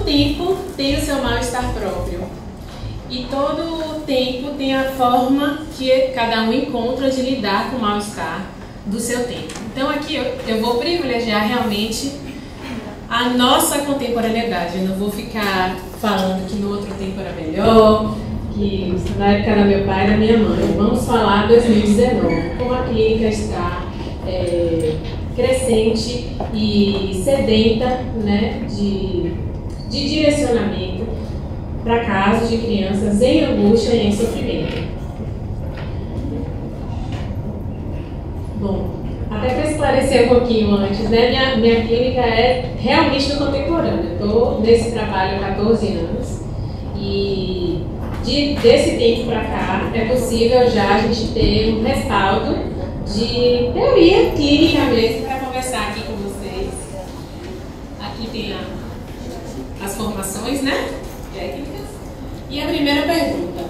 tempo tem o seu mal-estar próprio. E todo tempo tem a forma que cada um encontra de lidar com o mal-estar do seu tempo. Então aqui eu vou privilegiar realmente a nossa contemporaneidade. Eu não vou ficar falando que no outro tempo era melhor, que na época era meu pai e da minha mãe. Vamos falar 2019, como a clínica está crescente e sedenta, né, de direcionamento para casos de crianças em angústia e em sofrimento. Bom, até para esclarecer um pouquinho antes, né, minha clínica é realmente no contemporâneo. Eu estou nesse trabalho há 14 anos e desse tempo para cá é possível já a gente ter um respaldo de teoria clínica mesmo para conversar aqui com vocês. Aqui tem as formações, né, técnicas. E a primeira pergunta.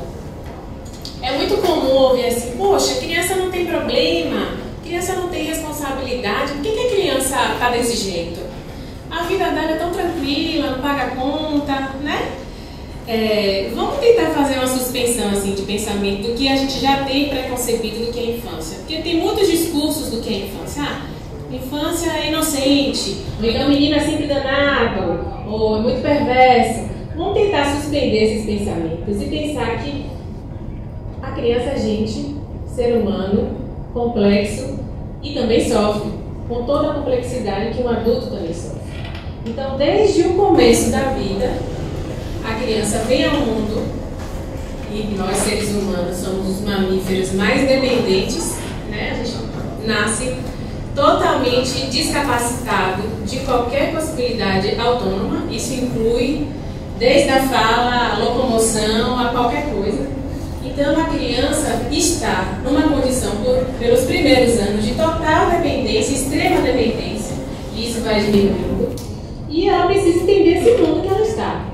É muito comum ouvir assim, poxa, a criança não tem problema, a criança não tem responsabilidade, por que a criança está desse jeito? A vida dela é tão tranquila, não paga conta, né? Vamos tentar fazer uma suspensão assim, de pensamento do que a gente já tem preconcebido do que é infância. Porque tem muitos discursos do que é infância. Infância é inocente, ou então o menino é sempre danado, ou é muito perverso. Vamos tentar suspender esses pensamentos e pensar que a criança é gente, ser humano, complexo e também sofre, com toda a complexidade que um adulto também sofre. Então, desde o começo da vida, a criança vem ao mundo e nós, seres humanos, somos os mamíferos mais dependentes, né? A gente nasce totalmente descapacitado de qualquer possibilidade autônoma, isso inclui desde a fala, a locomoção, a qualquer coisa. Então, a criança está numa condição, pelos primeiros anos, de total dependência, extrema dependência, e isso vai diminuindo, e ela precisa entender esse mundo que ela está,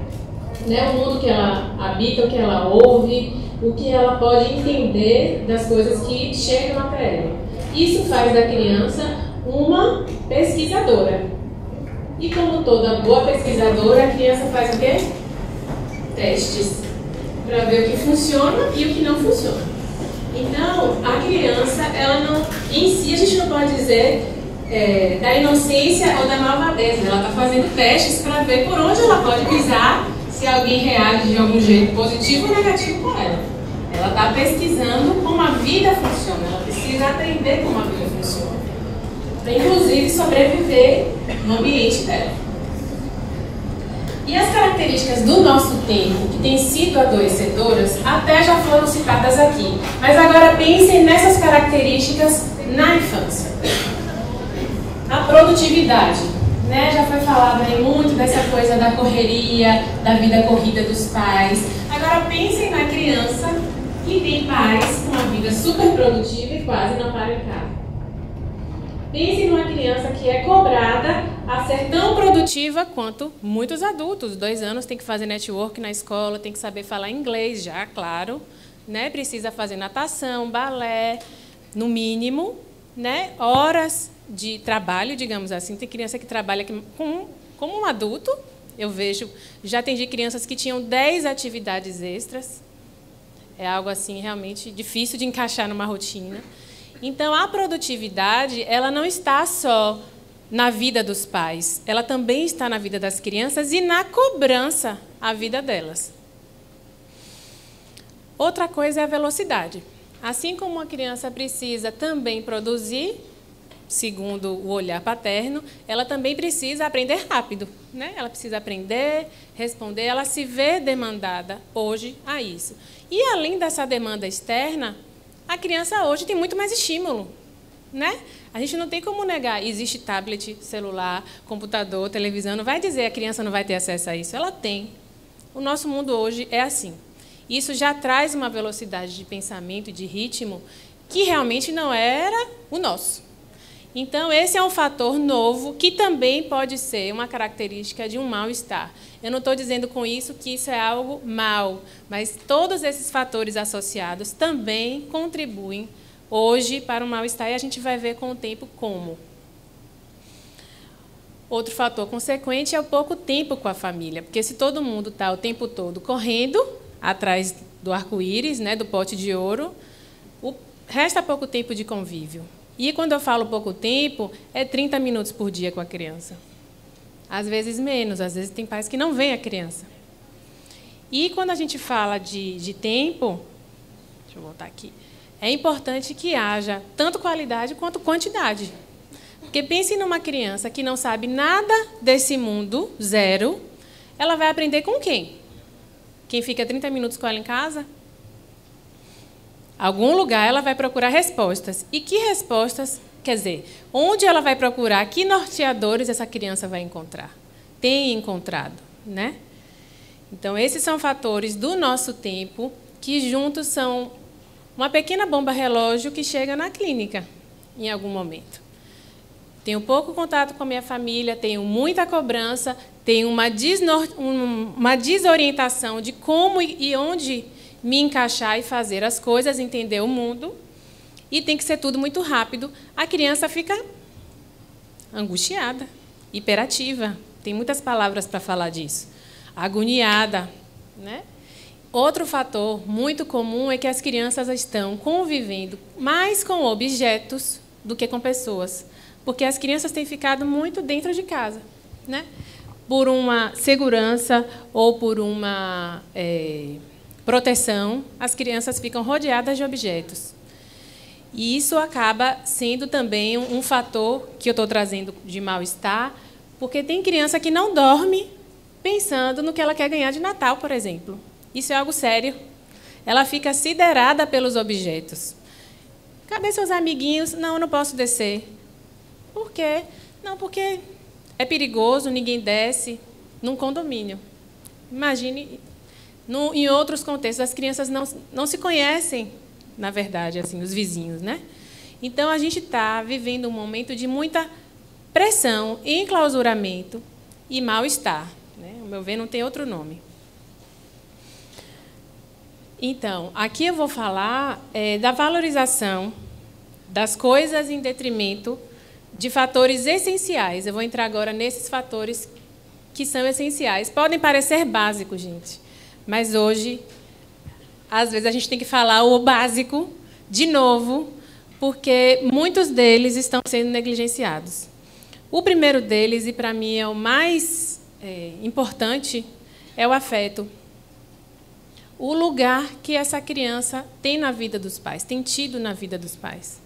né? O mundo que ela habita, o que ela ouve, o que ela pode entender das coisas que chegam até ela. Isso faz da criança uma pesquisadora. E como toda boa pesquisadora, a criança faz o quê? Testes para ver o que funciona e o que não funciona. Então, a criança, ela não, em si, a gente não pode dizer da inocência ou da malvadeza. Ela está fazendo testes para ver por onde ela pode pisar, se alguém reage de algum jeito positivo ou negativo com ela. Ela está pesquisando como a vida funciona. Ela precisa aprender como a vida funciona, para inclusive sobreviver no ambiente dela. E as características do nosso tempo, que têm sido adoecedoras, até já foram citadas aqui. Mas agora pensem nessas características na infância. A produtividade, né? Já foi falado aí muito dessa coisa da correria, da vida corrida dos pais. Agora pensem na criança que tem pais com uma vida super produtiva e quase não para em casa. Pense numa criança que é cobrada a ser tão produtiva quanto muitos adultos. 2 anos tem que fazer network na escola, tem que saber falar inglês já, claro, né? Precisa fazer natação, balé, no mínimo, né? Horas de trabalho, digamos assim. Tem criança que trabalha como um adulto. Eu vejo, já atendi crianças que tinham 10 atividades extras. É algo assim realmente difícil de encaixar numa rotina. Então, a produtividade, ela não está só na vida dos pais, ela também está na vida das crianças e na cobrança à vida delas. Outra coisa é a velocidade. Assim como a criança precisa também produzir, segundo o olhar paterno, ela também precisa aprender rápido, né? Ela precisa aprender, responder, ela se vê demandada hoje a isso. E, além dessa demanda externa, a criança hoje tem muito mais estímulo, né? A gente não tem como negar. Existe tablet, celular, computador, televisão. Não vai dizer que a criança não vai ter acesso a isso. Ela tem. O nosso mundo hoje é assim. Isso já traz uma velocidade de pensamento e de ritmo que realmente não era o nosso. Então, esse é um fator novo que também pode ser uma característica de um mal-estar. Eu não estou dizendo com isso que isso é algo mal, mas todos esses fatores associados também contribuem hoje para o mal-estar e a gente vai ver com o tempo como. Outro fator consequente é o pouco tempo com a família, porque se todo mundo está o tempo todo correndo atrás do arco-íris, né, do pote de ouro, resta pouco tempo de convívio. E quando eu falo pouco tempo, é 30 minutos por dia com a criança. Às vezes menos, às vezes tem pais que não veem a criança. E quando a gente fala de tempo, deixa eu voltar aqui, é importante que haja tanto qualidade quanto quantidade. Porque pense numa criança que não sabe nada desse mundo, zero, ela vai aprender com quem? Quem fica 30 minutos com ela em casa? Algum lugar ela vai procurar respostas. E que respostas, quer dizer, onde ela vai procurar, que norteadores essa criança vai encontrar? Tem encontrado, né? Então, esses são fatores do nosso tempo que juntos são uma pequena bomba relógio que chega na clínica em algum momento. Tenho pouco contato com a minha família, tenho muita cobrança, tenho uma desorientação de como e onde me encaixar e fazer as coisas, entender o mundo, e tem que ser tudo muito rápido. A criança fica angustiada, hiperativa. Tem muitas palavras para falar disso. Agoniada, né? Outro fator muito comum é que as crianças estão convivendo mais com objetos do que com pessoas, porque as crianças têm ficado muito dentro de casa, né? Por uma segurança ou por uma proteção, as crianças ficam rodeadas de objetos. E isso acaba sendo também um fator que eu estou trazendo de mal-estar, porque tem criança que não dorme pensando no que ela quer ganhar de Natal, por exemplo. Isso é algo sério. Ela fica siderada pelos objetos. Cadê seus amiguinhos? Não, eu não posso descer. Por quê? Não, porque é perigoso, ninguém desce num condomínio. Imagine, em outros contextos, as crianças não se conhecem, na verdade, assim, os vizinhos, né? Então, a gente está vivendo um momento de muita pressão, enclausuramento e mal-estar. Né? Ao meu ver, não tem outro nome. Então, aqui eu vou falar da valorização das coisas em detrimento de fatores essenciais. Eu vou entrar agora nesses fatores que são essenciais. Podem parecer básicos, gente, mas hoje, às vezes, a gente tem que falar o básico de novo, porque muitos deles estão sendo negligenciados. O primeiro deles, e para mim é o mais importante, é o afeto. O lugar que essa criança tem na vida dos pais, tem tido na vida dos pais.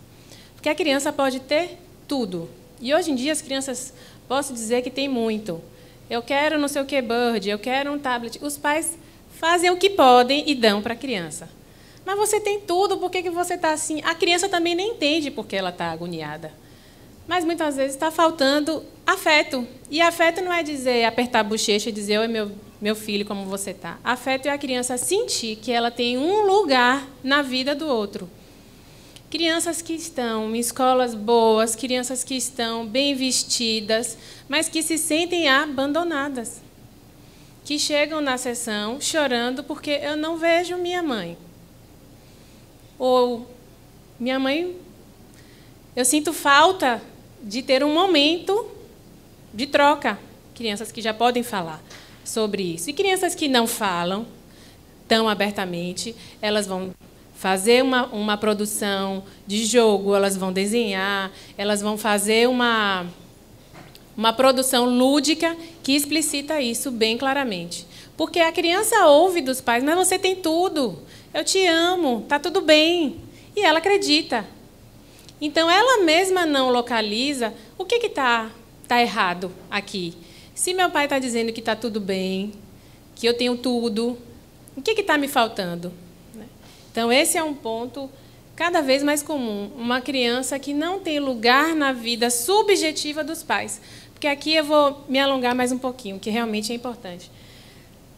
Porque a criança pode ter tudo. E hoje em dia as crianças, posso dizer que tem muito. Eu quero não sei o que, Bird, eu quero um tablet. Os pais fazem o que podem e dão para a criança. Mas você tem tudo, por que você está assim? A criança também nem entende por que ela está agoniada. Mas muitas vezes está faltando afeto. E afeto não é dizer, apertar a bochecha e dizer, oi, meu filho, como você está. Afeto é a criança sentir que ela tem um lugar na vida do outro. Crianças que estão em escolas boas, crianças que estão bem vestidas, mas que se sentem abandonadas. Que chegam na sessão chorando porque eu não vejo minha mãe. Ou, minha mãe, eu sinto falta de ter um momento de troca. Crianças que já podem falar sobre isso. E crianças que não falam tão abertamente, elas vão fazer uma produção de jogo, elas vão desenhar, elas vão fazer uma produção lúdica que explicita isso bem claramente. Porque a criança ouve dos pais, mas você tem tudo, eu te amo, está tudo bem. E ela acredita. Então, ela mesma não localiza o que está errado aqui. Se meu pai está dizendo que está tudo bem, que eu tenho tudo, o que está me faltando? Então, esse é um ponto cada vez mais comum. Uma criança que não tem lugar na vida subjetiva dos pais. Porque aqui eu vou me alongar mais um pouquinho, que realmente é importante.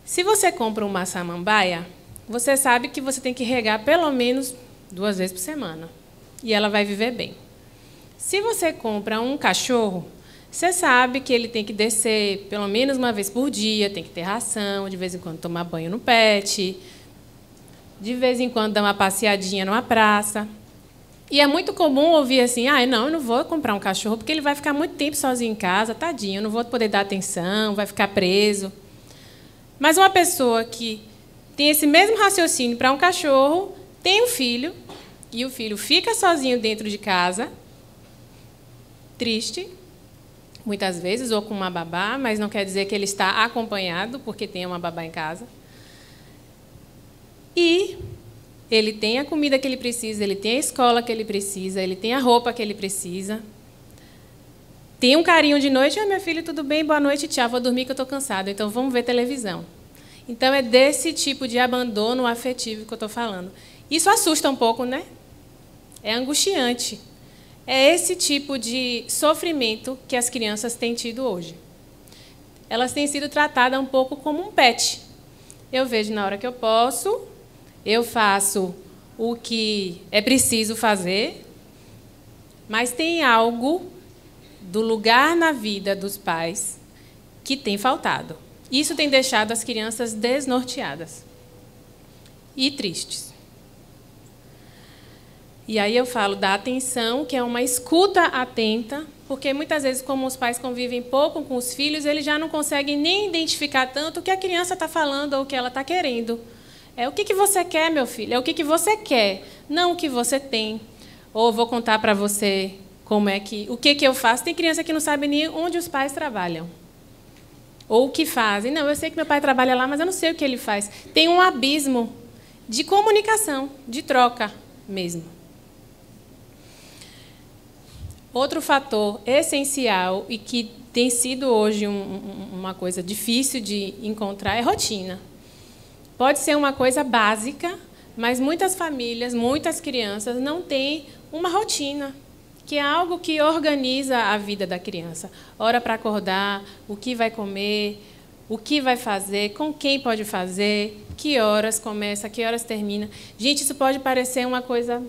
Se você compra uma samambaia, você sabe que você tem que regar pelo menos 2 vezes por semana. E ela vai viver bem. Se você compra um cachorro, você sabe que ele tem que descer pelo menos 1 vez por dia, tem que ter ração, de vez em quando tomar banho no pet, de vez em quando dar uma passeadinha numa praça. E é muito comum ouvir assim, não, eu não vou comprar um cachorro porque ele vai ficar muito tempo sozinho em casa, tadinho, eu não vou poder dar atenção, vai ficar preso. Mas uma pessoa que tem esse mesmo raciocínio para um cachorro, tem um filho, e o filho fica sozinho dentro de casa, triste, muitas vezes, ou com uma babá, mas não quer dizer que ele está acompanhado, porque tem uma babá em casa. E ele tem a comida que ele precisa, ele tem a escola que ele precisa, ele tem a roupa que ele precisa. Tem um carinho de noite, meu filho, tudo bem, boa noite, tchau, vou dormir que eu estou cansado, então vamos ver televisão. Então, é desse tipo de abandono afetivo que eu estou falando. Isso assusta um pouco, né? É angustiante. É esse tipo de sofrimento que as crianças têm tido hoje. Elas têm sido tratadas um pouco como um pet. Eu vejo na hora que eu posso, eu faço o que é preciso fazer, mas tem algo do lugar na vida dos pais que tem faltado. Isso tem deixado as crianças desnorteadas e tristes. E aí eu falo da atenção, que é uma escuta atenta, porque muitas vezes, como os pais convivem pouco com os filhos, eles já não conseguem nem identificar tanto o que a criança está falando ou o que ela está querendo. É o que você quer, meu filho? É o que você quer, não o que você tem. Ou vou contar para você como é que, o que eu faço. Tem criança que não sabe nem onde os pais trabalham. Ou o que fazem. Não, eu sei que meu pai trabalha lá, mas eu não sei o que ele faz. Tem um abismo de comunicação, de troca mesmo. Outro fator essencial e que tem sido hoje uma coisa difícil de encontrar é rotina. Pode ser uma coisa básica, mas muitas famílias, muitas crianças não têm uma rotina, que é algo que organiza a vida da criança. Hora para acordar, o que vai comer, o que vai fazer, com quem pode fazer, que horas começa, que horas termina. Gente, isso pode parecer uma coisa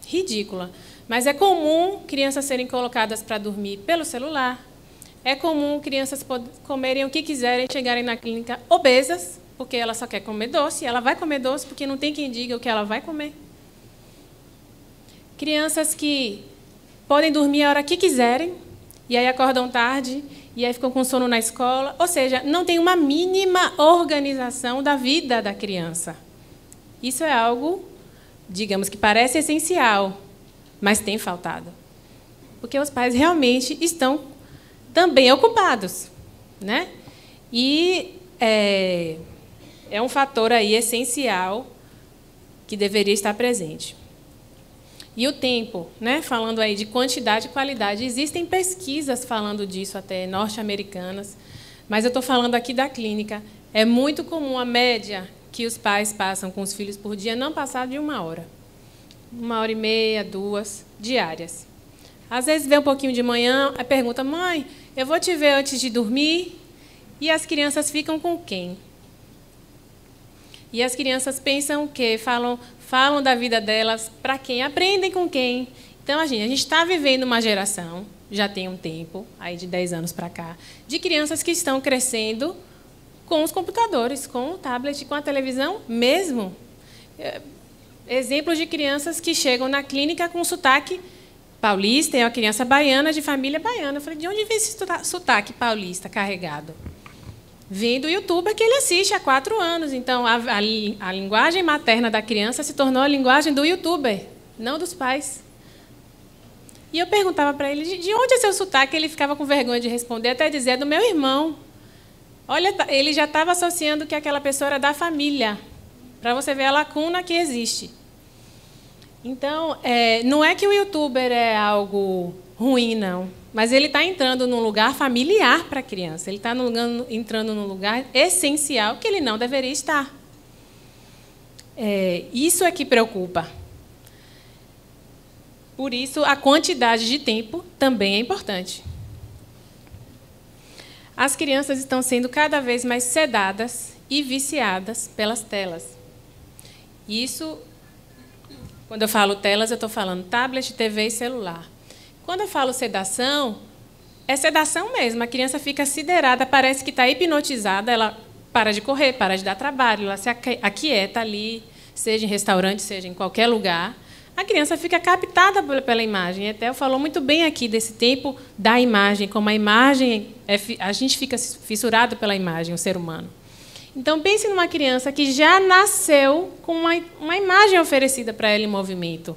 ridícula, mas é comum crianças serem colocadas para dormir pelo celular. É comum crianças comerem o que quiserem, chegarem na clínica obesas, porque ela só quer comer doce, e ela vai comer doce porque não tem quem diga o que ela vai comer. Crianças que podem dormir a hora que quiserem, e aí acordam tarde, e aí ficam com sono na escola. Ou seja, não tem uma mínima organização da vida da criança. Isso é algo, digamos, que parece essencial, mas tem faltado. Porque os pais realmente estão também ocupados, né? E é um fator aí essencial que deveria estar presente. E o tempo, né? Falando aí de quantidade e qualidade, existem pesquisas falando disso, até norte-americanas, mas eu estou falando aqui da clínica. É muito comum a média que os pais passam com os filhos por dia não passar de 1 hora. 1h30, 2 diárias. Às vezes vê um pouquinho de manhã, aí pergunta, mãe, eu vou te ver antes de dormir? E as crianças ficam com quem? E as crianças pensam o quê? Falam da vida delas para quem? Aprendem com quem? Então, a gente está vivendo uma geração, já tem um tempo, aí de 10 anos para cá, de crianças que estão crescendo com os computadores, com o tablet, com a televisão mesmo. Exemplos de crianças que chegam na clínica com sotaque paulista, é uma criança baiana, de família baiana. Eu falei, de onde vem esse sotaque paulista carregado? Vem do youtuber que ele assiste há 4 anos. Então, a linguagem materna da criança se tornou a linguagem do youtuber, não dos pais. E eu perguntava para ele, de onde é seu sotaque? Ele ficava com vergonha de responder, até dizer, é do meu irmão. Olha, ele já estava associando que aquela pessoa era da família, para você ver a lacuna que existe. Então, não é que o youtuber é algo ruim, não. Mas ele está entrando num lugar familiar para a criança. Ele está entrando num lugar essencial que ele não deveria estar. Isso é que preocupa. Por isso, a quantidade de tempo também é importante. As crianças estão sendo cada vez mais sedadas e viciadas pelas telas. Isso, quando eu falo telas, eu estou falando tablet, TV e celular. Quando eu falo sedação, é sedação mesmo. A criança fica siderada, parece que está hipnotizada, ela para de correr, para de dar trabalho, ela se aquieta ali, seja em restaurante, seja em qualquer lugar. a criança fica captada pela imagem. Até falou muito bem aqui desse tempo da imagem, como a imagem, a gente fica fissurado pela imagem, o ser humano. Então, pense numa criança que já nasceu com uma imagem oferecida para ela em movimento.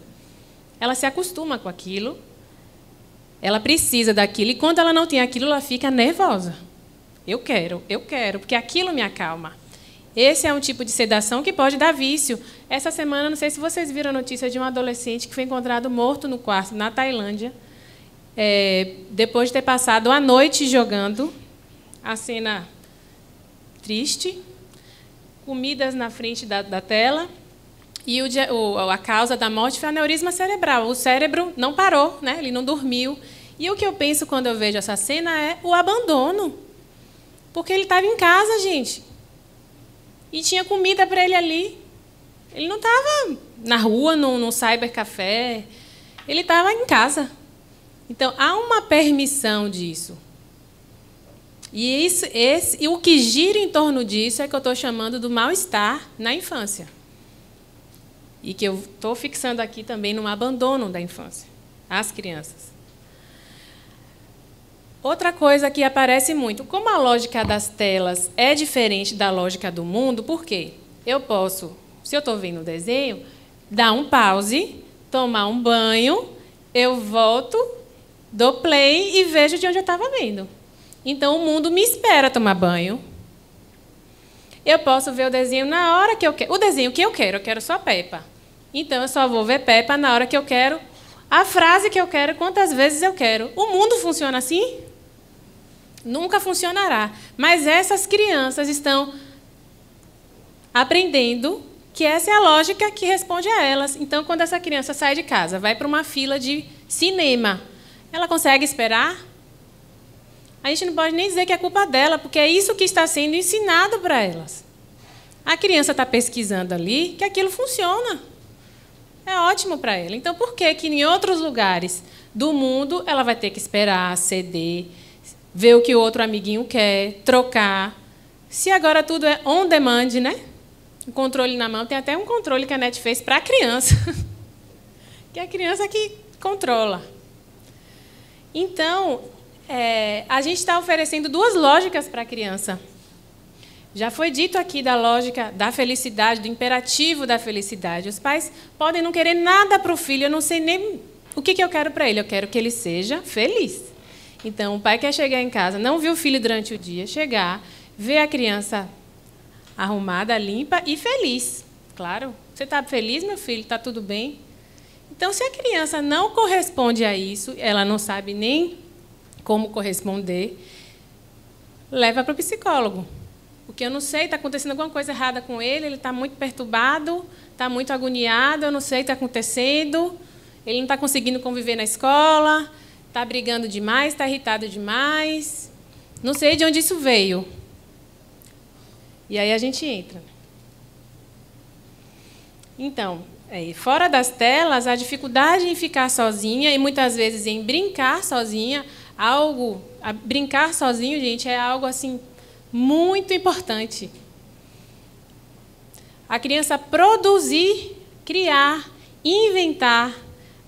Ela se acostuma com aquilo, ela precisa daquilo, e quando ela não tem aquilo, ela fica nervosa. Eu quero, porque aquilo me acalma. Esse é um tipo de sedação que pode dar vício. Essa semana, não sei se vocês viram a notícia de um adolescente que foi encontrado morto no quarto, na Tailândia, depois de ter passado a noite jogando. A cena triste, comidas na frente da tela, e a causa da morte foi aneurisma cerebral. O cérebro não parou, né? Ele não dormiu. E o que eu penso quando eu vejo essa cena é o abandono. Porque ele estava em casa, gente. E tinha comida para ele ali. Ele não estava na rua, num cybercafé. Ele estava em casa. Então, há uma permissão disso. E o que gira em torno disso é que eu estou chamando do mal-estar na infância. E que eu estou fixando aqui também no abandono da infância, as crianças. Outra coisa que aparece muito, como a lógica das telas é diferente da lógica do mundo, por quê? Eu posso, se eu estou vendo o desenho, dar um pause, tomar um banho, eu volto, dou play e vejo de onde eu estava vendo. Então, o mundo me espera tomar banho. Eu posso ver o desenho na hora que eu quero. O desenho que eu quero só Peppa. Então, eu só vou ver Peppa na hora que eu quero, a frase que eu quero, quantas vezes eu quero. O mundo funciona assim? Nunca funcionará. Mas essas crianças estão aprendendo que essa é a lógica que responde a elas. Então, quando essa criança sai de casa, vai para uma fila de cinema, ela consegue esperar? A gente não pode nem dizer que é culpa dela, porque é isso que está sendo ensinado para elas. A criança está pesquisando ali que aquilo funciona. É ótimo para ela. Então, por que em outros lugares do mundo ela vai ter que esperar, ceder, ver o que o outro amiguinho quer, trocar? Se agora tudo é on demand, né? O controle na mão. Tem até um controle que a NET fez para a criança, que é a criança que controla. Então, a gente está oferecendo duas lógicas para a criança. Já foi dito aqui da lógica da felicidade, do imperativo da felicidade. Os pais podem não querer nada para o filho, eu não sei nem o que eu quero para ele. Eu quero que ele seja feliz. Então, o pai quer chegar em casa, não ver o filho durante o dia, chegar, ver a criança arrumada, limpa e feliz. Claro, você está feliz, meu filho? Está tudo bem? Então, se a criança não corresponde a isso, ela não sabe nem como corresponder, leva para o psicólogo. Porque eu não sei, está acontecendo alguma coisa errada com ele, ele está muito perturbado, está muito agoniado, eu não sei o que está acontecendo, ele não está conseguindo conviver na escola, está brigando demais, está irritado demais, não sei de onde isso veio. E aí a gente entra. Então, fora das telas, a dificuldade em ficar sozinha e muitas vezes em brincar sozinha, brincar sozinho, gente, é algo assim muito importante. A criança produzir, criar, inventar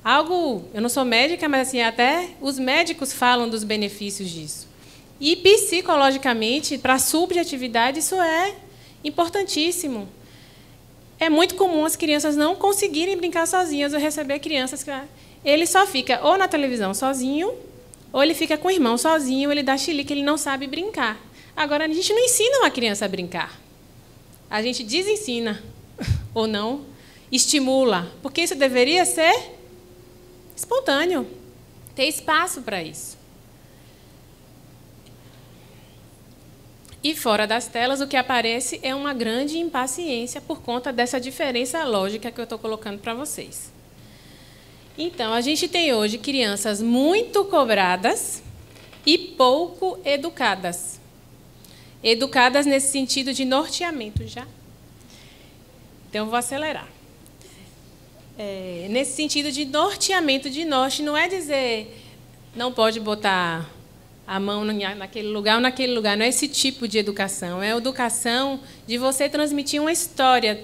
algo. Eu não sou médica, mas assim, até os médicos falam dos benefícios disso. E psicologicamente, para a subjetividade, isso é importantíssimo. É muito comum as crianças não conseguirem brincar sozinhas. Eu receber crianças que ele só fica ou na televisão sozinho, ou ele fica com o irmão sozinho, ele dá chilique, ele não sabe brincar. Agora, a gente não ensina uma criança a brincar. A gente desensina, ou não, estimula, porque isso deveria ser espontâneo, ter espaço para isso. E fora das telas, o que aparece é uma grande impaciência por conta dessa diferença lógica que eu estou colocando para vocês. Então, a gente tem hoje crianças muito cobradas e pouco educadas. Educadas nesse sentido de norteamento, já. Então, eu vou acelerar. Nesse sentido de norteamento, de norte, não é dizer não pode botar a mão naquele lugar ou naquele lugar. Não é esse tipo de educação. É a educação de você transmitir uma história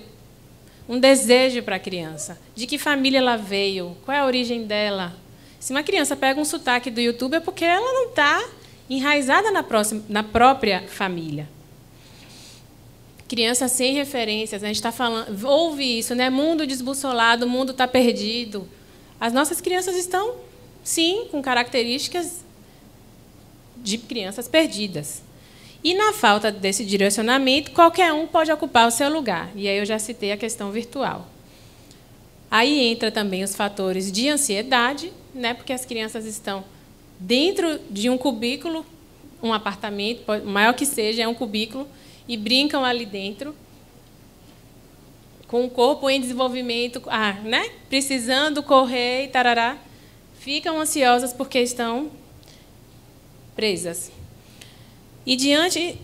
um desejo para a criança, de que família ela veio, qual é a origem dela. Se uma criança pega um sotaque do YouTube é porque ela não está enraizada na própria família. Criança sem referências, né? A gente está falando, ouve isso, né? Mundo desbussolado, o mundo está perdido. As nossas crianças estão, sim, com características de crianças perdidas. E, na falta desse direcionamento, qualquer um pode ocupar o seu lugar. E aí eu já citei a questão virtual. Aí entra também os fatores de ansiedade, né? Porque as crianças estão dentro de um cubículo, um apartamento, maior que seja, é um cubículo, e brincam ali dentro, com o corpo em desenvolvimento, né? Precisando correr e tarará, ficam ansiosas porque estão presas. E diante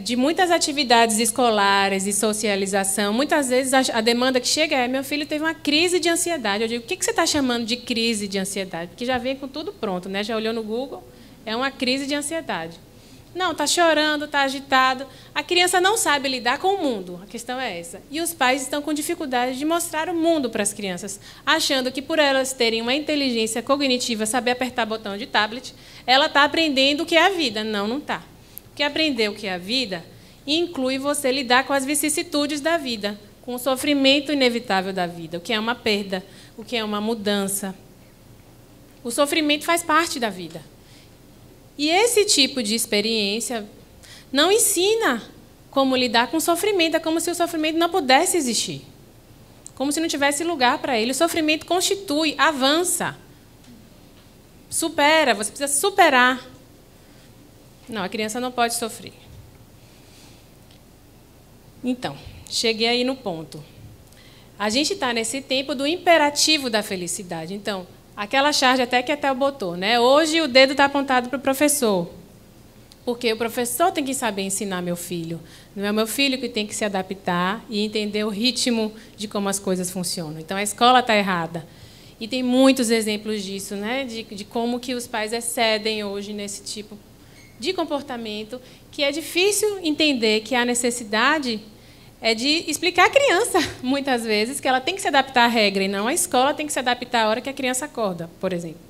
de muitas atividades escolares e socialização, muitas vezes a demanda que chega é: meu filho teve uma crise de ansiedade. Eu digo: o que você está chamando de crise de ansiedade? Porque já vem com tudo pronto, né? Já olhou no Google, é uma crise de ansiedade. Não, está chorando, está agitado. A criança não sabe lidar com o mundo, a questão é essa. E os pais estão com dificuldade de mostrar o mundo para as crianças, achando que, por elas terem uma inteligência cognitiva, saber apertar botão de tablet, ela está aprendendo o que é a vida. Não, não está. Porque aprender o que é a vida inclui você lidar com as vicissitudes da vida, com o sofrimento inevitável da vida, o que é uma perda, o que é uma mudança. O sofrimento faz parte da vida. E esse tipo de experiência não ensina como lidar com o sofrimento. É como se o sofrimento não pudesse existir. Como se não tivesse lugar para ele. O sofrimento constitui, avança, supera, você precisa superar. Não, a criança não pode sofrer. Então, cheguei aí no ponto. A gente está nesse tempo do imperativo da felicidade. Então, aquela charge até que a Théo botou, né? Hoje o dedo está apontado para o professor. Porque o professor tem que saber ensinar meu filho. Não é o meu filho que tem que se adaptar e entender o ritmo de como as coisas funcionam. Então, a escola está errada. E tem muitos exemplos disso, né? De como que os pais excedem hoje nesse tipo de comportamento, que é difícil entender que a necessidade é de explicar à criança, muitas vezes, que ela tem que se adaptar à regra, e não a escola tem que se adaptar à hora que a criança acorda, por exemplo.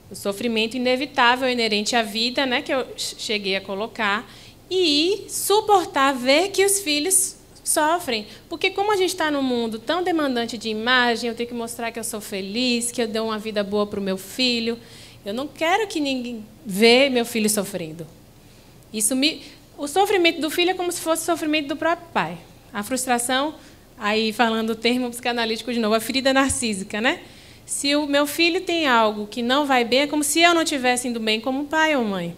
O sofrimento inevitável inerente à vida, né, que eu cheguei a colocar, e suportar ver que os filhos sofrem. Porque como a gente está num mundo tão demandante de imagem, eu tenho que mostrar que eu sou feliz, que eu dou uma vida boa para o meu filho. Eu não quero que ninguém veja meu filho sofrendo. O sofrimento do filho é como se fosse o sofrimento do próprio pai. A frustração, aí falando o termo psicanalítico de novo, a ferida narcísica, né? Se o meu filho tem algo que não vai bem, é como se eu não estivesse indo bem como pai ou mãe.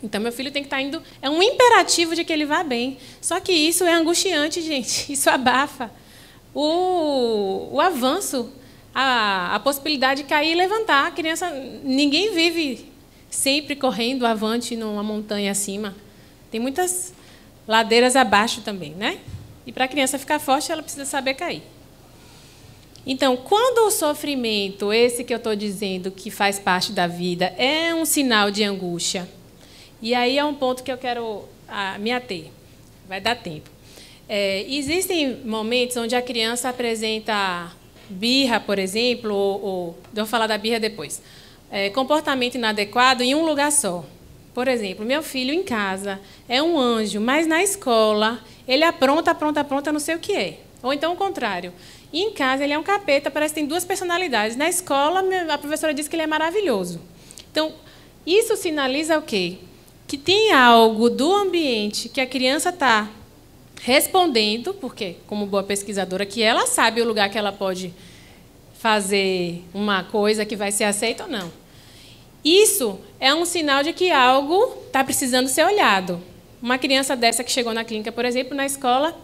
Então, meu filho tem que estar indo... É um imperativo de que ele vá bem. Só que isso é angustiante, gente. Isso abafa o avanço, a possibilidade de cair e levantar. A criança... Ninguém vive sempre correndo avante numa montanha acima. Tem muitas ladeiras abaixo também, né? E para a criança ficar forte, ela precisa saber cair. Então, quando o sofrimento, esse que eu estou dizendo que faz parte da vida, é um sinal de angústia, e aí é um ponto que eu quero me ater, vai dar tempo. Existem momentos onde a criança apresenta birra, por exemplo, ou vou falar da birra depois, comportamento inadequado em um lugar só. Por exemplo, meu filho em casa é um anjo, mas na escola ele apronta, não sei o que é. Ou então o contrário. E em casa ele é um capeta, parece que tem duas personalidades. Na escola, a professora diz que ele é maravilhoso. Então, isso sinaliza o quê? Que tem algo do ambiente que a criança está respondendo, porque, como boa pesquisadora, que ela sabe o lugar que ela pode fazer uma coisa que vai ser aceita ou não. Isso é um sinal de que algo está precisando ser olhado. Uma criança dessa que chegou na clínica, por exemplo, na escola,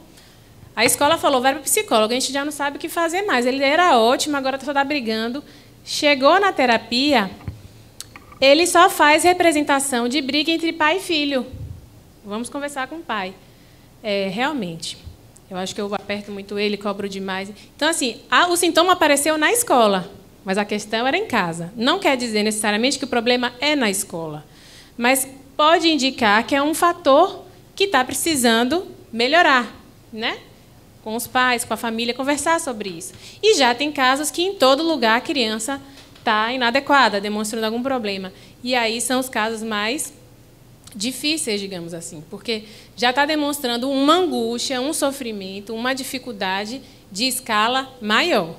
a escola falou: vai para o psicólogo, a gente já não sabe o que fazer mais. Ele era ótimo, agora só está brigando. Chegou na terapia, ele só faz representação de briga entre pai e filho. Vamos conversar com o pai. Realmente, eu acho que eu aperto muito ele, cobro demais. Então, assim, o sintoma apareceu na escola, mas a questão era em casa. Não quer dizer necessariamente que o problema é na escola, mas pode indicar que é um fator que está precisando melhorar. né? Com os pais, com a família, conversar sobre isso. E já tem casos que em todo lugar a criança está inadequada, demonstrando algum problema. E aí são os casos mais difíceis, digamos assim, porque já está demonstrando uma angústia, um sofrimento, uma dificuldade de escala maior.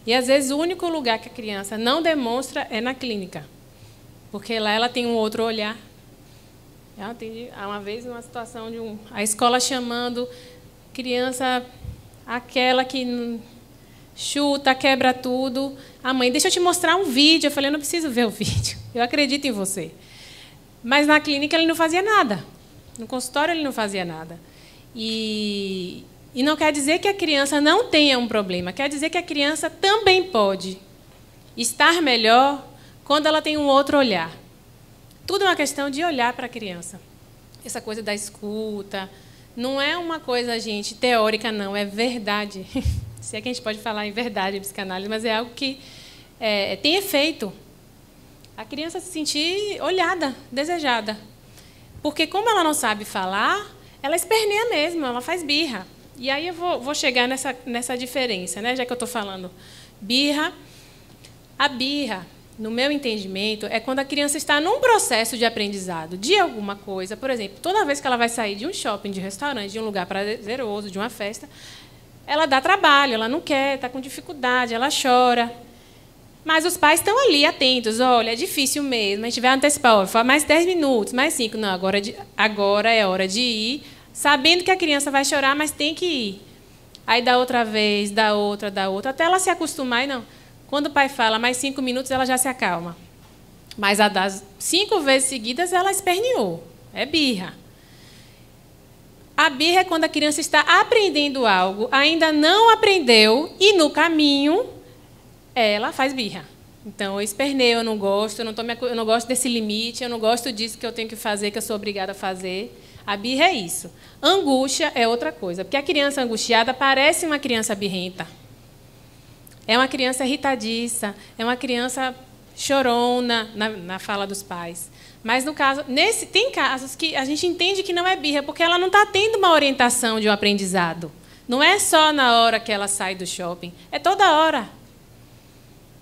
E, às vezes, o único lugar que a criança não demonstra é na clínica, porque lá ela tem um outro olhar. Eu atendi uma vez uma situação de a escola chamando criança, aquela que chuta, quebra tudo. A mãe, deixa eu te mostrar um vídeo. Eu falei, eu não preciso ver o vídeo, eu acredito em você. Mas na clínica ele não fazia nada. No consultório ele não fazia nada. E não quer dizer que a criança não tenha um problema. Quer dizer que a criança também pode estar melhor quando ela tem um outro olhar. Tudo é uma questão de olhar para a criança. Essa coisa da escuta não é uma coisa, gente, teórica, não. É verdade. Se é que a gente pode falar em verdade em psicanálise, mas é algo que tem efeito. A criança se sentir olhada, desejada. Porque, como ela não sabe falar, ela esperneia mesmo, ela faz birra. E aí eu vou chegar nessa diferença, né? Já que eu estou falando birra. A birra, no meu entendimento, é quando a criança está num processo de aprendizado de alguma coisa. Por exemplo, toda vez que ela vai sair de um shopping, de restaurante, de um lugar prazeroso, de uma festa, ela dá trabalho, ela não quer, está com dificuldade, ela chora. Mas os pais estão ali atentos. Olha, é difícil mesmo, a gente vai antecipar, mais 10 minutos, mais 5. Não, agora é hora de ir, sabendo que a criança vai chorar, mas tem que ir. Aí dá outra vez, dá outra, até ela se acostumar. E não. Quando o pai fala mais 5 minutos, ela já se acalma. Mas a das 5 vezes seguidas, ela esperneou. É birra. A birra é quando a criança está aprendendo algo, ainda não aprendeu, e no caminho ela faz birra. Então, eu esperneio, eu não gosto, eu não gosto desse limite, eu não gosto disso que eu tenho que fazer, que eu sou obrigada a fazer. A birra é isso. Angústia é outra coisa, porque a criança angustiada parece uma criança birrenta. É uma criança irritadiça, é uma criança chorona na fala dos pais. Mas, no caso, tem casos que a gente entende que não é birra, porque ela não está tendo uma orientação de um aprendizado. Não é só na hora que ela sai do shopping, é toda hora.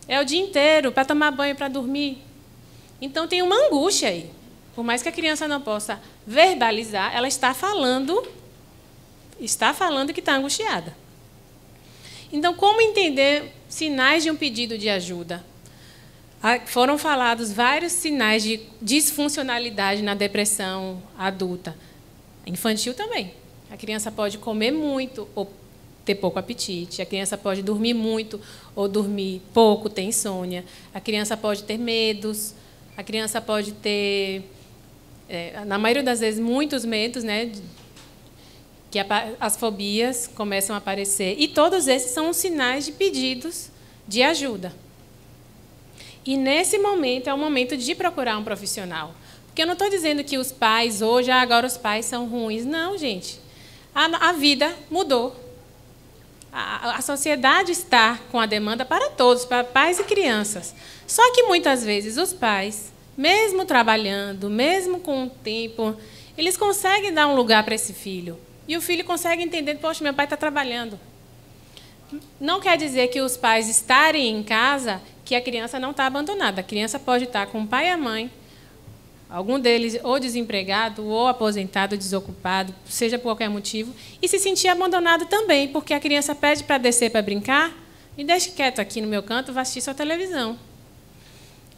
É o dia inteiro, para tomar banho, para dormir. Então, tem uma angústia aí. Por mais que a criança não possa verbalizar, ela está falando que está angustiada. Então, como entender sinais de um pedido de ajuda? Foram falados vários sinais de disfuncionalidade na depressão adulta. Infantil também. A criança pode comer muito ou ter pouco apetite. A criança pode dormir muito ou dormir pouco, ter insônia. A criança pode ter medos. A criança pode ter, na maioria das vezes, muitos medos, né? Que as fobias começam a aparecer. E todos esses são os sinais de pedidos de ajuda. E, nesse momento, é o momento de procurar um profissional. Porque eu não estou dizendo que os pais, hoje, agora os pais são ruins. Não, gente. A vida mudou. A sociedade está com a demanda para todos, para pais e crianças. Só que, muitas vezes, os pais, mesmo trabalhando, mesmo com o tempo, eles conseguem dar um lugar para esse filho. E o filho consegue entender, poxa, meu pai está trabalhando. Não quer dizer que os pais estarem em casa, que a criança não está abandonada. A criança pode estar com o pai e a mãe, algum deles ou desempregado, ou aposentado, desocupado, seja por qualquer motivo, e se sentir abandonado também, porque a criança pede para descer para brincar, me deixe quieto aqui no meu canto, vou assistir sua televisão.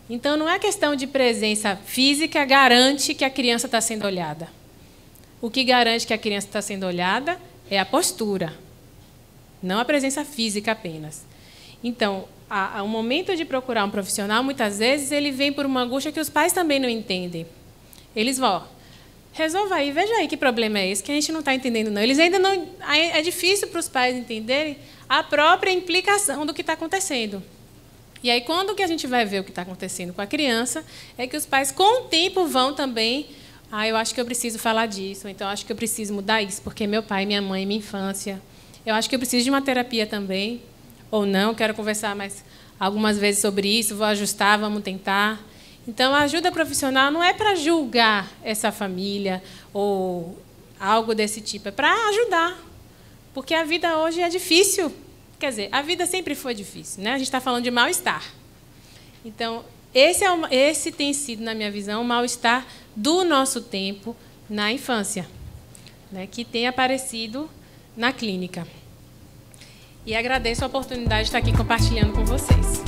Então, não é questão de presença física garante que a criança está sendo olhada. O que garante que a criança está sendo olhada é a postura, não a presença física apenas. Então, o momento de procurar um profissional, muitas vezes, ele vem por uma angústia que os pais também não entendem. Eles vão, resolva aí, veja aí que problema é esse, que a gente não está entendendo, não. Eles ainda não. É difícil para os pais entenderem a própria implicação do que está acontecendo. E aí, quando que a gente vai ver o que está acontecendo com a criança, é que os pais, com o tempo, vão também. Eu acho que eu preciso falar disso, então acho que eu preciso mudar isso, porque meu pai, minha mãe, minha infância. Eu acho que eu preciso de uma terapia também. Ou não, quero conversar mais algumas vezes sobre isso, vou ajustar, vamos tentar. Então, a ajuda profissional não é para julgar essa família ou algo desse tipo, é para ajudar. Porque a vida hoje é difícil. Quer dizer, a vida sempre foi difícil, né? A gente está falando de mal-estar. Então, esse tem sido, na minha visão, o mal-estar do nosso tempo na infância, né? Que tem aparecido na clínica. E agradeço a oportunidade de estar aqui compartilhando com vocês.